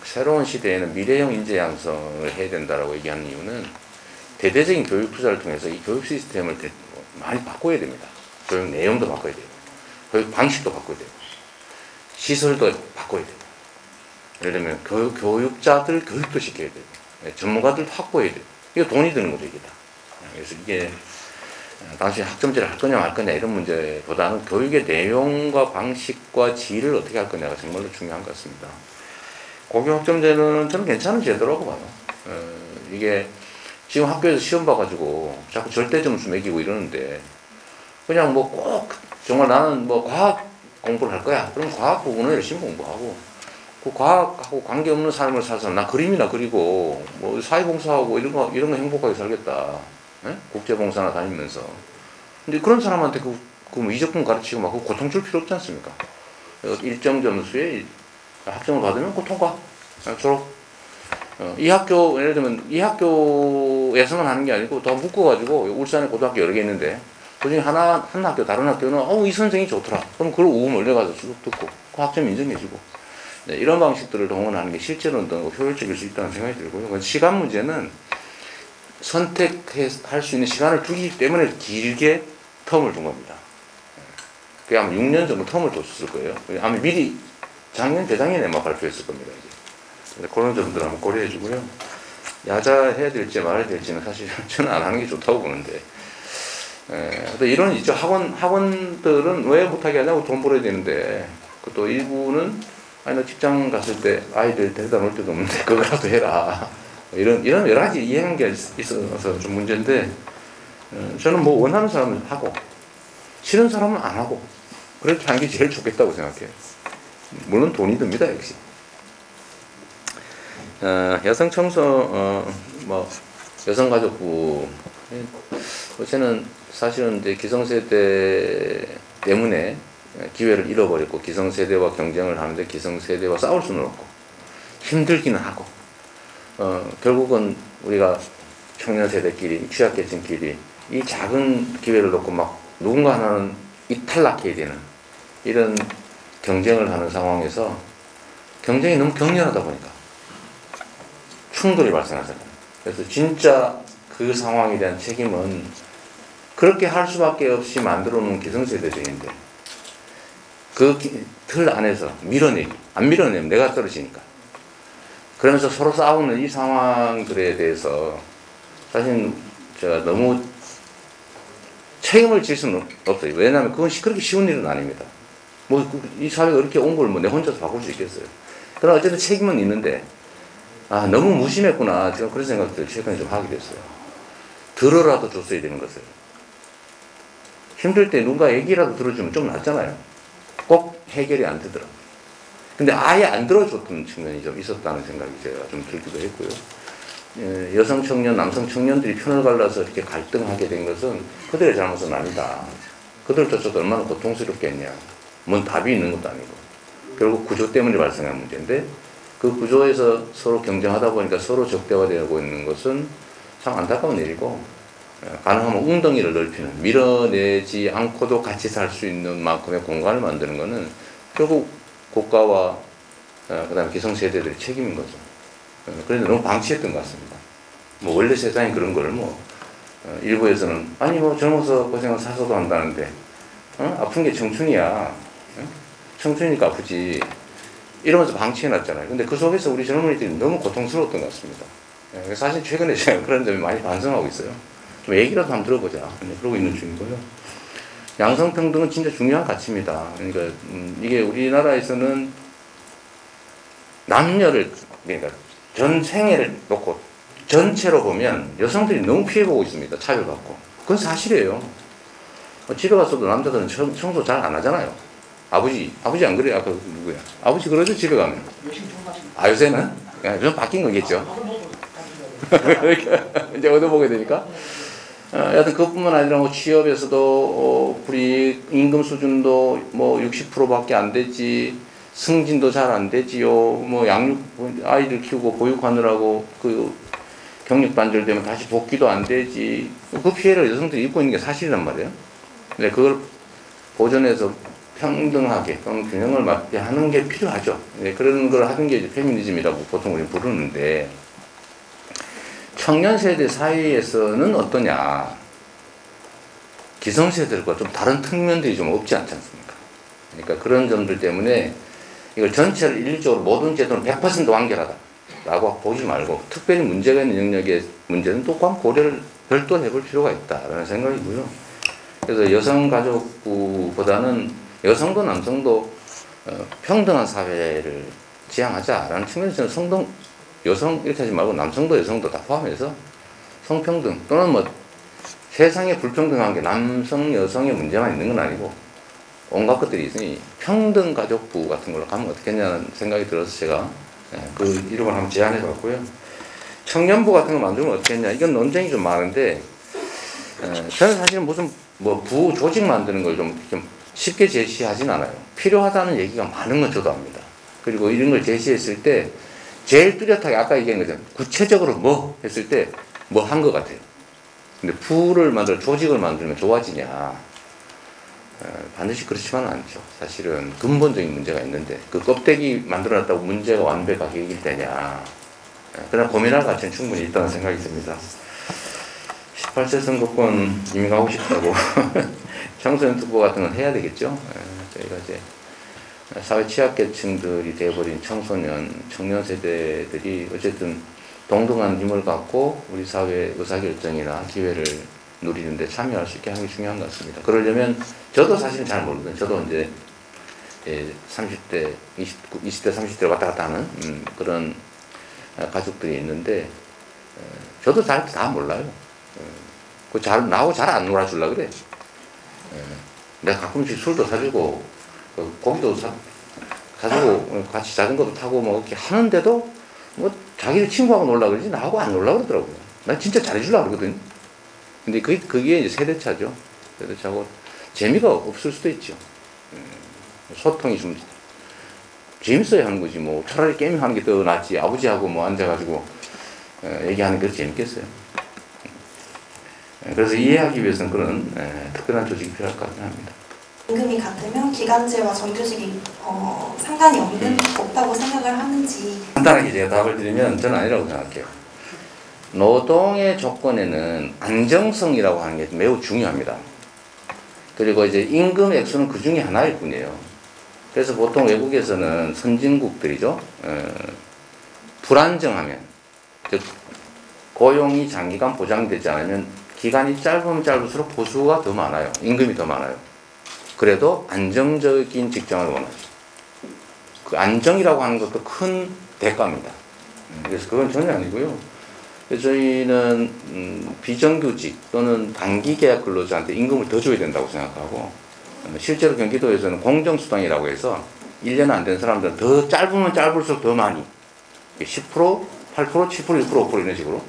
새로운 시대에는 미래형 인재 양성을 해야 된다라고 얘기하는 이유는 대대적인 교육 투자를 통해서 이 교육 시스템을 많이 바꿔야 됩니다. 교육 내용도 바꿔야 돼요. 교육 방식도 바꿔야 돼요. 시설도 바꿔야 돼요. 예를 들면 교육자들 교육도 시켜야 돼요. 전문가들도 확보해야 돼요. 이거 돈이 드는 거죠, 이게 다. 그래서 이게 당시 학점제를 할 거냐 말 거냐 이런 문제보다는 교육의 내용과 방식과 질을 어떻게 할 거냐가 정말로 중요한 것 같습니다. 고교 학점제는 저는 괜찮은 제도라고 봐요. 이게 지금 학교에서 시험 봐가지고 자꾸 절대 점수 매기고 이러는데 그냥 뭐 꼭 정말 나는 뭐 과학 공부를 할 거야. 그럼 과학 부분을 열심히 공부하고 그 과학하고 관계없는 삶을 살아서 나 그림이나 그리고 뭐 사회봉사하고 이런 거 행복하게 살겠다. 예? 국제봉사나 다니면서. 근데 그런 사람한테 뭐 이적분 가르치고 막 고통 줄 필요 없지 않습니까? 일정 점수에 학점을 받으면 그 통과, 졸업. 이 학교, 예를 들면 이 학교에서만 하는 게 아니고 더 묶어가지고 울산에 고등학교 여러 개 있는데 그중에 한 학교, 다른 학교는 이 선생이 좋더라. 그럼 그걸 오후 몰려가서 쭉 듣고 그 학점 인정해주고. 네, 이런 방식들을 동원하는 게 실제로는 더 효율적일 수 있다는 생각이 들고요. 시간 문제는 선택할 수 있는 시간을 주기 때문에 길게 텀을 둔 겁니다. 그게 아마 6년 정도 텀을 뒀을 거예요. 아마 미리 작년, 재작년에 막 발표했을 겁니다. 이제. 그런 점들 한번 고려해 주고요. 야자해야 될지 말아야 될지는 사실 저는 안 하는 게 좋다고 보는데. 이런 있죠. 학원들은 왜 못하게 하냐고 돈 벌어야 되는데, 또 일부는 아니 너 직장 갔을 때 아이들 데려다 놓을 데도 없는데 그거라도 해라. 이런 여러 가지 이해한 게 있어서 좀 문제인데, 저는 뭐 원하는 사람은 하고 싫은 사람은 안 하고 그렇게 하는 게 제일 좋겠다고 생각해요. 물론 돈이 듭니다, 역시. 여성 청소, 여성가족부. 저는 사실은 이제 기성세대 때문에 기회를 잃어버렸고, 기성세대와 경쟁을 하는데 기성세대와 싸울 수는 없고, 힘들기는 하고, 결국은 우리가 청년세대끼리, 취약계층끼리 이 작은 기회를 놓고 막 누군가 하나는 이탈락해야 되는 이런 경쟁을 하는 상황에서 경쟁이 너무 격렬하다 보니까 충돌이 발생하잖아요. 그래서 진짜 그 상황에 대한 책임은 그렇게 할 수밖에 없이 만들어 놓은 기성세대들인데 그 틀 안에서 밀어내기, 안 밀어내면 내가 떨어지니까. 그러면서 서로 싸우는 이 상황들에 대해서 사실 제가 너무 책임을 질 수는 없어요. 왜냐하면 그건 그렇게 쉬운 일은 아닙니다. 이 사회가 이렇게 온 걸 내 혼자서 바꿀 수 있겠어요. 그러나 어쨌든 책임은 있는데, 너무 무심했구나. 제가 그런 생각들을 최근에 좀 하게 됐어요. 들어라도 줬어야 되는 것을. 힘들 때 누가 얘기라도 들어주면 좀 낫잖아요. 꼭 해결이 안 되더라. 근데 아예 안 들어줬던 측면이 좀 있었다는 생각이 제가 좀 들기도 했고요. 여성 청년, 남성 청년들이 편을 갈라서 이렇게 갈등하게 된 것은 그들의 잘못은 아니다. 그들조차도 얼마나 고통스럽겠냐. 뭔 답이 있는 것도 아니고. 결국 구조 때문에 발생한 문제인데, 그 구조에서 서로 경쟁하다 보니까 서로 적대화되고 있는 것은 참 안타까운 일이고, 가능하면 웅덩이를 넓히는, 밀어내지 않고도 같이 살 수 있는 만큼의 공간을 만드는 것은 결국 국가와 그다음에 기성세대들의 책임인 거죠. 그래서 너무 방치했던 것 같습니다. 원래 세상에 그런 거를 일부에서는 젊어서 고생을 사서도 한다는데 아픈 게 청춘이야. 청춘이니까 아프지. 이러면서 방치해놨잖아요. 근데 그 속에서 우리 젊은이들이 너무 고통스러웠던 것 같습니다. 사실 최근에 제가 그런 점이 많이 반성하고 있어요. 좀 얘기라도 한번 들어보자. 그러고 있는 중이고요. 양성평등은 진짜 중요한 가치입니다. 그러니까 이게 우리나라에서는 남녀를, 그러니까 전 생애를 놓고 전체로 보면 여성들이 너무 피해보고 있습니다. 차별받고. 그건 사실이에요. 집에 가서도 남자들은 청소 잘 안 하잖아요. 아버지 안 그래요? 아까 누구야? 아버지 그러죠, 집에 가면. 요새는? 좀 바뀐 거겠죠. 이제 얻어보게 되니까. 여하튼 그뿐만 아니라 취업에서도 불이익, 임금 수준도 60%밖에 안 되지, 승진도 잘 안 되지요. 아이들 키우고 보육하느라고 경력 단절되면 다시 복귀도 안 되지. 그 피해를 여성들이 입고 있는 게 사실이란 말이에요. 근데 그걸 보전해서 평등하게 또는 균형을 맞게 하는 게 필요하죠. 네, 그런 걸 하는 게 이제 페미니즘이라고 보통 우리 부르는데 청년 세대 사이에서는 어떠냐? 기성세대들과 좀 다른 측면들이 좀 없지 않지 않습니까? 그러니까 그런 점들 때문에 이걸 전체를 일률적으로 모든 제도는 100% 완결하다라고 보지 말고 특별히 문제가 있는 영역의 문제는 또 고려를 별도로 해볼 필요가 있다라는 생각이고요. 그래서 여성가족부보다는 여성도 남성도 평등한 사회를 지향하자라는 측면에서 저는 여성 이렇게 하지 말고 남성도 여성도 다 포함해서 성평등 또는 뭐 세상에 불평등한 게 남성 여성의 문제만 있는 건 아니고 온갖 것들이 있으니 평등가족부 같은 걸로 가면 어떻겠냐는 생각이 들어서 제가 그 이름을 한번 제안해 봤고요. 청년부 같은 거 만들면 어떻겠냐 이건 논쟁이 좀 많은데 저는 사실 무슨 뭐 부 조직 만드는 걸 좀 쉽게 제시하진 않아요. 필요하다는 얘기가 많은 건 저도 압니다. 그리고 이런 걸 제시했을 때 제일 뚜렷하게 아까 얘기한 것처럼 구체적으로 뭐 했을 때 뭐 한 것 같아요. 근데 부를 만들어 조직을 만들면 좋아지냐? 반드시 그렇지만은 않죠. 사실은 근본적인 문제가 있는데 그 껍데기 만들어놨다고 문제가 완벽하게 해결되냐? 그러나 고민할 가치는 충분히 있다는 생각이 듭니다. 18세 선거권 이미 가고 싶다고 청소년 특보 같은 건 해야 되겠죠. 저희가 이제 사회 취약계층들이 되어버린 청년 세대들이 어쨌든 동등한 힘을 갖고 우리 사회 의사결정이나 기회를 누리는데 참여할 수 있게 하는 게 중요한 것 같습니다. 그러려면 저도 사실은 잘 모르거든요. 저도 이제 30대, 20대, 30대 왔다 갔다 하는 그런 가족들이 있는데 저도 잘 다 몰라요. 나하고 잘 안 놀아주려고 그래. 내가 가끔씩 술도 사주고 고기도 사주고 같이 자전거도 타고 뭐 이렇게 하는데도 뭐 자기들 친구하고 놀라 그러지 나하고 안 놀라 그러더라고요. 난 진짜 잘해주려고 그러거든. 근데 그게 이제 세대차죠. 세대차고 재미가 없을 수도 있죠. 소통이 좀 재밌어야 하는 거지 뭐 차라리 게임하는 게 더 낫지. 아버지하고 뭐 앉아가지고 얘기하는 게 더 재밌겠어요. 그래서 이해하기 위해서는 그런 특별한 조직이 필요할 것 같긴 합니다. 임금이 같으면 기간제와 정규직이 상관이 없다고 생각을 하는지 간단하게 제가 답을 드리면 저는 아니라고 생각해요. 노동의 조건에는 안정성이라고 하는 게 매우 중요합니다. 그리고 이제 임금 액수는 그 중에 하나일 뿐이에요. 그래서 보통 외국에서는 선진국들이죠. 불안정하면 즉 고용이 장기간 보장되지 않으면 기간이 짧으면 짧을수록 보수가 더 많아요. 임금이 더 많아요. 그래도 안정적인 직장을 원하죠. 그 안정이라고 하는 것도 큰 대가입니다. 그래서 그건 전혀 아니고요. 그래서 저희는 비정규직 또는 단기 계약 근로자한테 임금을 더 줘야 된다고 생각하고 실제로 경기도에서는 공정수당이라고 해서 1년 안 된 사람들은 더 짧으면 짧을수록 더 많이 10%, 8%, 7%, 6%, 5% 이런 식으로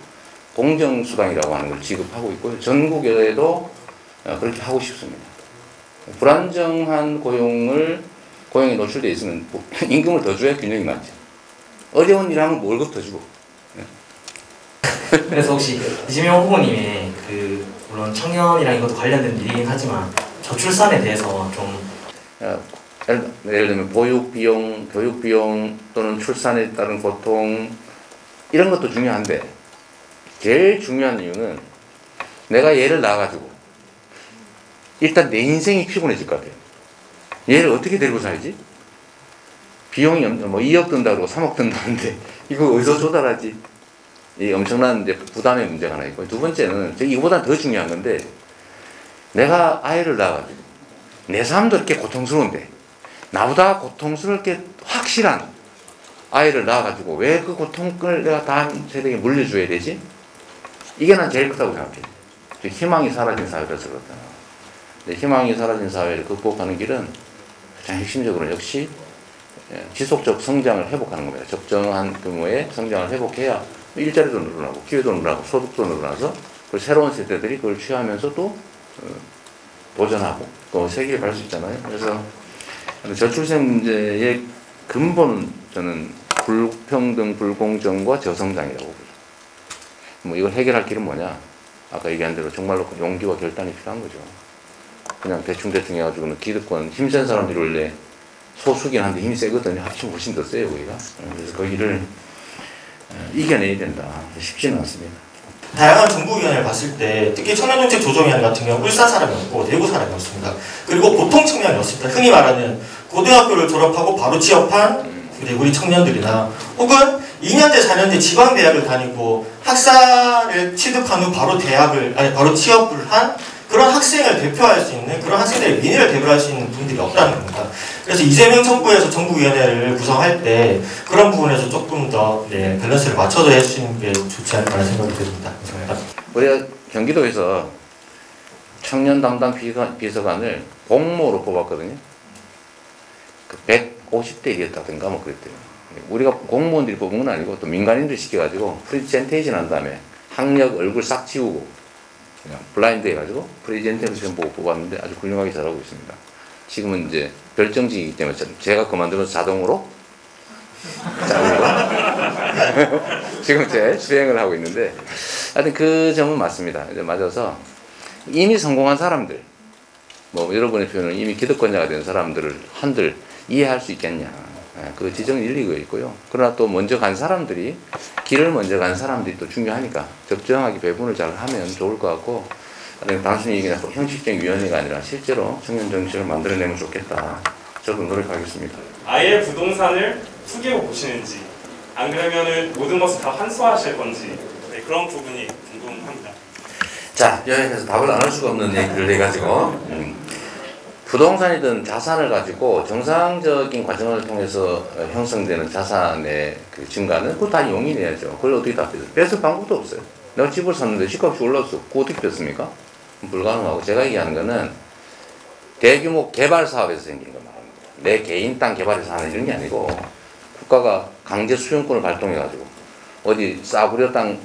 공정수당이라고 하는 걸 지급하고 있고요. 전국에도 그렇게 하고 싶습니다. 불안정한 고용에 노출되어 있으면 임금을 더 줘야 균형이 맞죠. 어려운 일 하면 월급 더 주고. 그래서 혹시 이재명 후보님의 물론 청년이랑 이것도 관련된 일이긴 하지만 저출산에 대해서 좀 예를 들면 보육비용, 교육비용 또는 출산에 따른 고통 이런 것도 중요한데 제일 중요한 이유는 내가 얘를 낳아가지고 일단 내 인생이 피곤해질 것 같아요. 얘를 어떻게 데리고 살지? 비용이 뭐 2억 든다 그러고 3억 든다는데 이거 어디서 조달하지? 이 엄청난 이제 부담의 문제가 하나 있고 두 번째는 이거보다 더 중요한 건데 내가 아이를 낳아가지고 내 삶도 이렇게 고통스러운데 나보다 고통스럽게 확실한 아이를 낳아가지고 왜 그 고통을 내가 다음 세대에 물려줘야 되지? 이게 난 제일 크다고 생각해요. 희망이 사라진 사회라서 그렇다. 근데 희망이 사라진 사회를 극복하는 길은 가장 핵심적으로 역시 지속적 성장을 회복하는 겁니다. 적정한 규모의 성장을 회복해야 일자리도 늘어나고 기회도 늘어나고 소득도 늘어나서 새로운 세대들이 그걸 취하면서 또 도전하고 또 세계에 갈 수 있잖아요. 그래서 저출생 문제의 근본은 저는 불평등, 불공정과 저성장이라고 보죠. 뭐 이걸 해결할 길은 뭐냐? 아까 얘기한 대로 정말로 용기와 결단이 필요한 거죠. 그냥 대충 해가지고는 기득권 힘센 사람들이 원래 소수긴 한데 힘이 세거든요. 합치면 훨씬 더 세요 우리가. 그래서 거기를 이겨내야 된다. 쉽지는 않습니다. 다양한 정부위원회를 봤을 때 특히 청년정책 조정위원회 같은 경우 울산 사람이었고 대구 사람이었습니다. 그리고 보통 청년이었습니다. 흔히 말하는 고등학교를 졸업하고 바로 취업한 우리 청년들이나 혹은 2년제, 4년제 지방대학을 다니고 학사를 취득한 후 바로 바로 취업을 한 그런 학생을 대표할 수 있는 그런 학생들의 민의를 대표할 수 있는 분들이 없다는 겁니다. 그래서 이재명 정부에서 정부위원회를 구성할 때 그런 부분에서 조금 더 밸런스를 맞춰서 해주시는 게 좋지 않을까 생각이 듭니다. 감사합니다. 우리가 경기도에서 청년 담당 비서관을 공모로 뽑았거든요. 그 150대 1이었다든가 뭐 그랬대요. 우리가 공무원들이 뽑은 건 아니고 또 민간인들 시켜가지고 프리젠테이션 한 다음에 학력 얼굴 싹 지우고 그냥 블라인드 해가지고 프리젠테이션 보고 뽑았는데 아주 훌륭하게 잘하고 있습니다. 지금은 이제 별정직이기 때문에 제가 그만두면서 자동으로 지금 제 수행을 하고 있는데 하여튼 그 점은 맞습니다. 이제 맞아서 이미 성공한 사람들 뭐 여러분의 표현은 이미 기득권자가 된 사람들을 한들 이해할 수 있겠냐. 그 지적은 일리가 있고요. 그러나 또 먼저 간 사람들이 길을 먼저 간 사람들이 또 중요하니까 적정하게 배분을 잘 하면 좋을 것 같고 단순히 이게 형식적인 위원회가 아니라 실제로 청년 정책을 만들어내면 좋겠다. 저도 노력하겠습니다. 아예 부동산을 투기로 보시는지 안 그러면은 모든 것을 다 환수하실 건지 그런 부분이 궁금합니다. 자, 여기서 답을 안 할 수가 없는 얘기를 해가지고 부동산이든 자산을 가지고 정상적인 과정을 통해서 형성되는 자산의 그 증가는 그거 다 용인해야죠. 그걸 어떻게 다 뺐어요? 뺏을 방법도 없어요. 내가 집을 샀는데 집값이 올랐어. 그거 어떻게 뺐습니까? 불가능하고 제가 얘기하는 거는 대규모 개발 사업에서 생긴 거 말합니다. 내 개인 땅 개발해서 하는 이런 게 아니고 국가가 강제 수용권을 발동해가지고 어디 싸구려 땅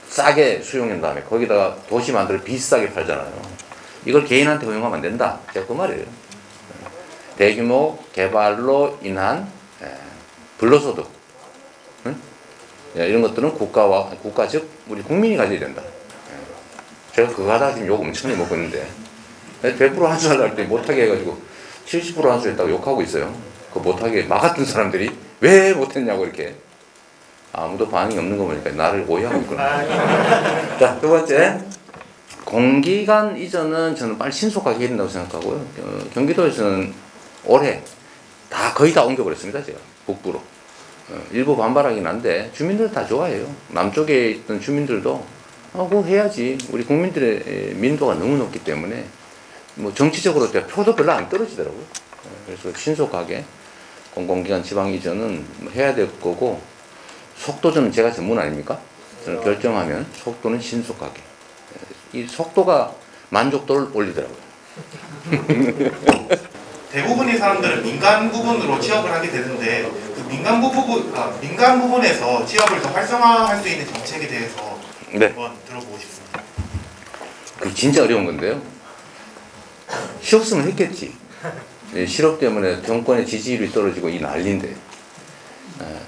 싸게 수용한 다음에 거기다가 도시 만들어 비싸게 팔잖아요. 이걸 개인한테 허용하면 안 된다. 제가 그 말이에요. 대규모 개발로 인한 불로소득 이런 것들은 국가 즉 우리 국민이 가져야 된다. 제가 그거 하다가 지금 욕 엄청 먹고 있는데 100% 환수하려고 할 때 못하게 해가지고 70% 환수했다고 욕하고 있어요. 그 못하게 막았던 사람들이 왜 못했냐고 이렇게 아무도 반응이 없는 거 보니까 나를 오해하고 있구나. 자, 두 번째 공기관 이전은 저는 빨리 신속하게 해야 된다고 생각하고요. 경기도에서는 올해 거의 다 옮겨버렸습니다. 제가 북부로. 일부 반발하긴 한데 주민들은 다 좋아해요. 남쪽에 있던 주민들도 그거 해야지. 우리 국민들의 민도가 너무 높기 때문에 뭐 정치적으로 표도 별로 안 떨어지더라고요. 그래서 신속하게 공공기관 지방 이전은 해야 될 거고 속도는 제가 전문 아닙니까? 저는 결정하면 속도는 신속하게. 이 속도가 만족도를 올리더라고요. 대부분의 사람들은 민간 부분으로 취업을 하게 되는데 그 민간 부분에서 취업을 더 활성화할 수 있는 정책에 대해서 한번 들어보고 싶습니다. 그게 진짜 어려운 건데요. 쉬웠으면 했겠지. 실업 때문에 정권의 지지율이 떨어지고 이 난리인데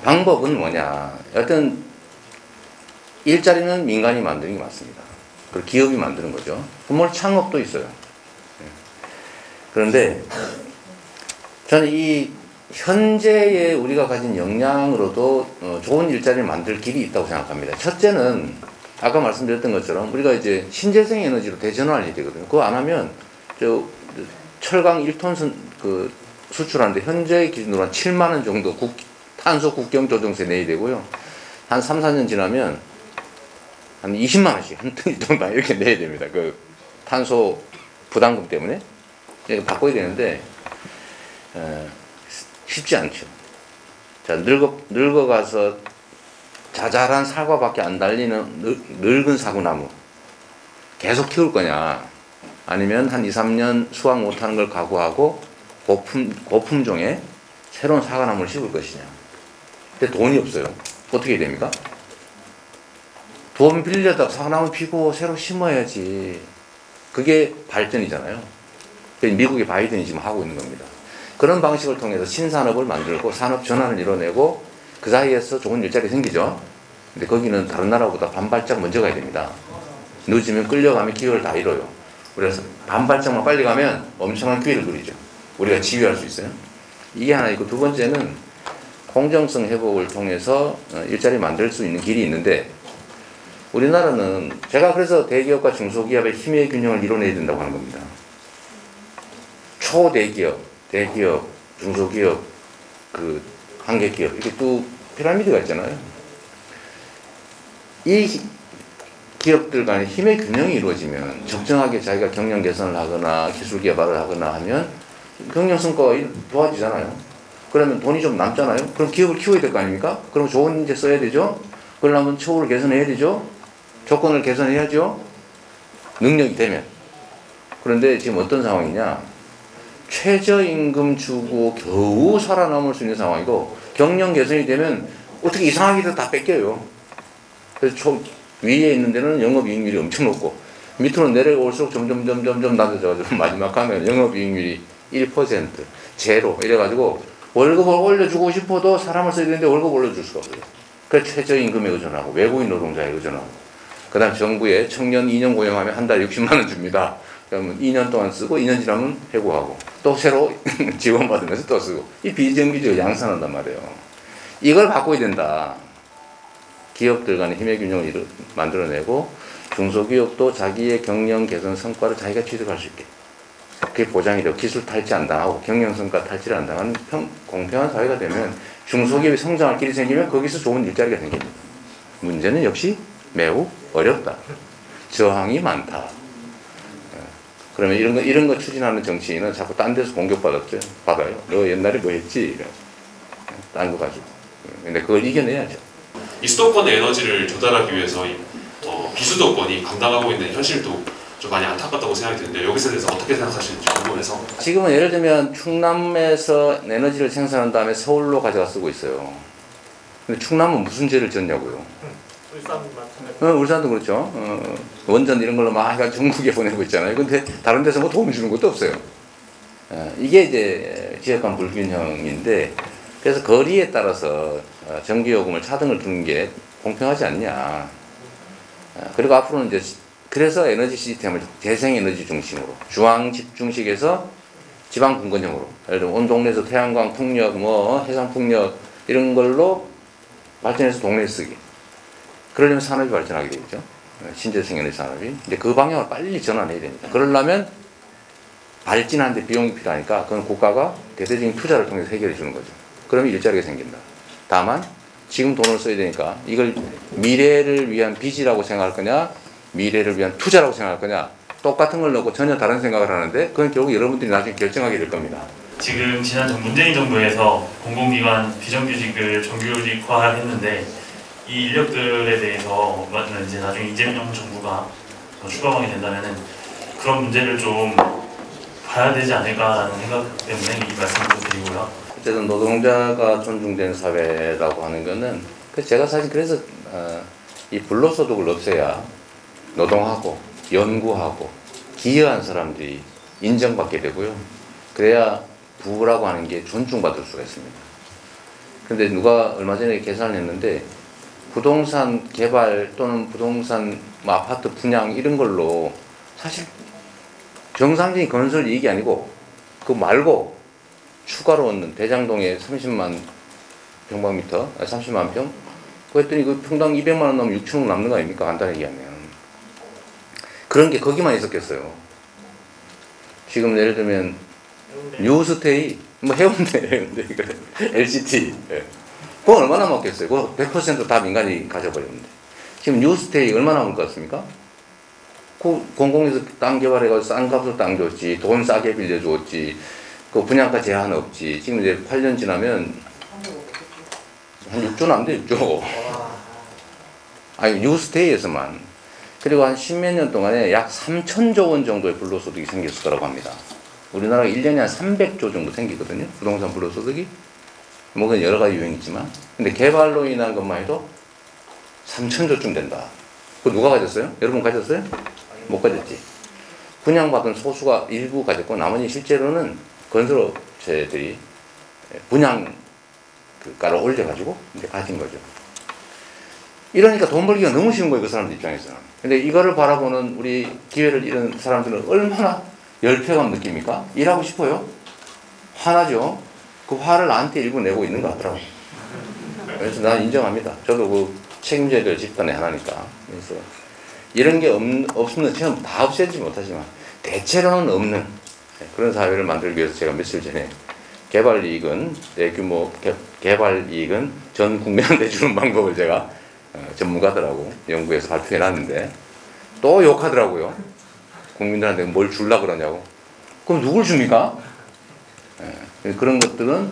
방법은 뭐냐. 여튼 일자리는 민간이 만드는 게 맞습니다. 그리고 기업이 만드는 거죠. 물론 창업도 있어요. 그런데 저는 이 현재의 우리가 가진 역량으로도 좋은 일자리를 만들 길이 있다고 생각합니다. 첫째는 아까 말씀드렸던 것처럼 우리가 이제 신재생 에너지로 대전환이 되거든요. 그거 안 하면 철강 1톤 수출하는데 현재 기준으로 한 7만 원 정도 탄소 국경 조정세 내야 되고요. 한 3, 4년 지나면 한 20만 원씩 한 톤, 2톤당 이렇게 내야 됩니다. 그 탄소 부담금 때문에 바꿔야 되는데 쉽지 않죠. 자, 늙어가서 자잘한 살과밖에 안 달리는 늙은 사구나무 계속 키울 거냐, 아니면 한 2, 3년 수확 못하는 걸 각오하고 고품종의 새로운 사과나무를 심을 것이냐. 근데 돈이 없어요. 어떻게 해야 됩니까? 돈 빌려다 사과나무 피고 새로 심어야지. 그게 발전이잖아요. 미국의 바이든이 지금 하고 있는 겁니다. 그런 방식을 통해서 신산업을 만들고 산업 전환을 이뤄내고 그 사이에서 좋은 일자리 생기죠. 근데 거기는 다른 나라보다 반발짝 먼저 가야 됩니다. 늦으면 끌려가면 기회를 다 잃어요. 우리가 반발짝만 빨리 가면 엄청난 기회를 누리죠. 우리가 지휘할 수 있어요. 이게 하나 있고, 두 번째는 공정성 회복을 통해서 일자리 만들 수 있는 길이 있는데, 우리나라는 제가 그래서 대기업과 중소기업의 힘의 균형을 이뤄내야 된다고 하는 겁니다. 초대기업, 대기업, 중소기업, 그 한계기업, 이렇게 또 피라미드가 있잖아요. 이 기업들 간의 힘의 균형이 이루어지면 적정하게 자기가 경영 개선을 하거나 기술 개발을 하거나 하면 경영 성과가 좋아지잖아요. 그러면 돈이 좀 남잖아요. 그럼 기업을 키워야 될 거 아닙니까? 그럼 좋은 인재 써야 되죠. 그러려면 처우를 개선해야 되죠. 조건을 개선해야죠. 능력이 되면. 그런데 지금 어떤 상황이냐? 최저임금 주고 겨우 살아남을 수 있는 상황이고, 경영 개선이 되면 어떻게 이상하게 다 뺏겨요. 그래서 위에 있는 데는 영업이익률이 엄청 높고, 밑으로 내려올수록 점점 낮아져가지고 마지막 하면 영업이익률이 1%, 제로 이래가지고 월급을 올려주고 싶어도 사람을 써야 되는데 월급을 올려줄 수가 없어요. 그래서 최저임금에 의존하고 외국인 노동자에 의존하고, 그 다음 정부에 청년 2년 고용하면 한 달에 60만 원 줍니다. 그러면 2년 동안 쓰고 2년 지나면 해고하고 또 새로 지원받으면서 또 쓰고, 이 비정규직을 양산한단 말이에요. 이걸 바꿔야 된다. 기업들 간의 힘의 균형을 만들어내고 중소기업도 자기의 경영 개선 성과를 자기가 취득할 수 있게, 그게 보장이 되고 기술 탈취 안 당하고 경영 성과 탈취를 안 당하는 공평한 사회가 되면 중소기업이 성장할 길이 생기면 거기서 좋은 일자리가 생깁니다. 문제는 역시 매우 어렵다. 저항이 많다. 그러면 이런 거 추진하는 정치인은 자꾸 딴 데서 받아요. 너 옛날에 뭐 했지? 딴 거 가지고. 근데 그걸 이겨내야죠. 이 수도권의 에너지를 조달하기 위해서 비수도권이 감당하고 있는 현실도 좀 많이 안타깝다고 생각이 드는데, 여기서 대해서 어떻게 생각하시는지 궁금해서. 지금은 예를 들면 충남에서 에너지를 생산한 다음에 서울로 가져가 쓰고 있어요. 근데 충남은 무슨 죄를 졌냐고요. 울산도 그렇죠. 원전 이런 걸로 막 해가지고 중국에 보내고 있잖아요. 근데 다른 데서 뭐 도움 주는 것도 없어요. 이게 이제 지역 간 불균형인데, 그래서 거리에 따라서 전기요금을 차등을 두는 게 공평하지 않냐. 그리고 앞으로는 이제 그래서 에너지 시스템을 재생에너지 중심으로, 중앙 집중식에서 지방 분권형으로, 예를 들면 온 동네에서 태양광 풍력, 해상 풍력 이런 걸로 발전해서 동네에 쓰기. 그러려면 산업이 발전하게 되겠죠. 신재생 에너지 산업이. 근데 그 방향을 빨리 전환해야 됩니다. 그러려면 발진하는데 비용이 필요하니까 그건 국가가 대대적인 투자를 통해서 해결해 주는 거죠. 그러면 일자리가 생긴다. 다만 지금 돈을 써야 되니까 이걸 미래를 위한 빚이라고 생각할 거냐, 미래를 위한 투자라고 생각할 거냐, 똑같은 걸 넣고 전혀 다른 생각을 하는데 그건 결국 여러분들이 나중에 결정하게 될 겁니다. 지금 지난 문재인 정부에서 공공기관 비정규직을 정규직화했는데, 이 인력들에 대해서 이제 나중에 이재명 정부가 출범하게 된다면은 그런 문제를 좀 봐야 되지 않을까라는 생각 때문에 이 말씀을 드리고요. 어쨌든 노동자가 존중되는 사회라고 하는 거는, 제가 사실 그래서 이 불로소득을 없애야 노동하고 연구하고 기여한 사람들이 인정받게 되고요. 그래야 부라고 하는 게 존중받을 수가 있습니다. 근데 누가 얼마 전에 계산을 했는데, 부동산 개발 또는 부동산 아파트 분양 이런 걸로 사실 정상적인 건설 이익이 아니고, 그 말고 추가로 얻는 대장동에 30만 평방미터, 30만 평? 그랬더니 그 평당 200만 원 나오면 6천억 남는 거 아닙니까? 간단히 얘기하면. 그런 게 거기만 있었겠어요. 지금 예를 들면 뉴스테이, 해운대, LCT. 그건 얼마나 먹겠어요? 그거 100% 다 민간이 가져버렸는데. 지금 뉴스테이 얼마나 먹을 것 같습니까? 그 공공에서 땅 개발해가지고 싼 값으로 땅 줬지, 돈 싸게 빌려줬지, 그 분양가 제한 없지. 지금 이제 8년 지나면 한 6조 남대 6조. 아니 뉴스테이에서만. 그리고 한 10몇 년 동안에 약 3천조 원 정도의 불로소득이 생겼을 거라고 합니다. 우리나라가 1년에 한 300조 정도 생기거든요. 부동산 불로소득이. 뭐 그건 여러 가지 유형이 있지만. 근데 개발로 인한 것만 해도 3천조쯤 된다. 그거 누가 가졌어요? 여러분 가졌어요? 못 가졌지. 분양받은 소수가 일부 가졌고, 나머지 실제로는 건설업체들이 분양가를 올려가지고 이제 가진 거죠. 이러니까 돈 벌기가 너무 쉬운 거예요, 그 사람들 입장에서는. 근데 이거를 바라보는 우리 기회를 잃은 사람들은 얼마나 열패감 느낍니까? 일하고 싶어요? 화나죠? 그 화를 나한테 일부 내고 있는 것 같더라고요. 그래서 난 인정합니다. 저도 그 책임져야 될 집단의 하나니까. 그래서 이런 게 없는, 처음 다 없애지 못하지만 대체로는 없는 그런 사회를 만들기 위해서 제가 며칠 전에 개발이익은 대규모 개발이익은 전 국민한테 주는 방법을 제가 전문가들하고 연구해서 발표해 놨는데 또 욕하더라고요. 국민들한테 뭘 주려고 그러냐고. 그럼 누굴 줍니까? 그런 것들은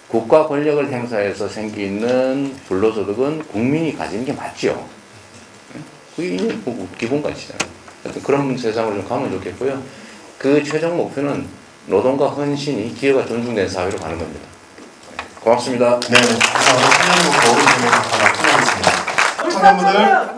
국가 권력을 행사해서 생기는 불로소득은 국민이 가지는 게 맞죠. 그게 기본 가치잖아요. 그런 세상으로 좀 가면 좋겠고요. 그 최종 목표는 노동과 헌신이 기회가 존중되는 사회로 가는 겁니다. 고맙습니다. 네, 그래서 청년부 거울을 통해서 다 나타나겠습니다. 청년분들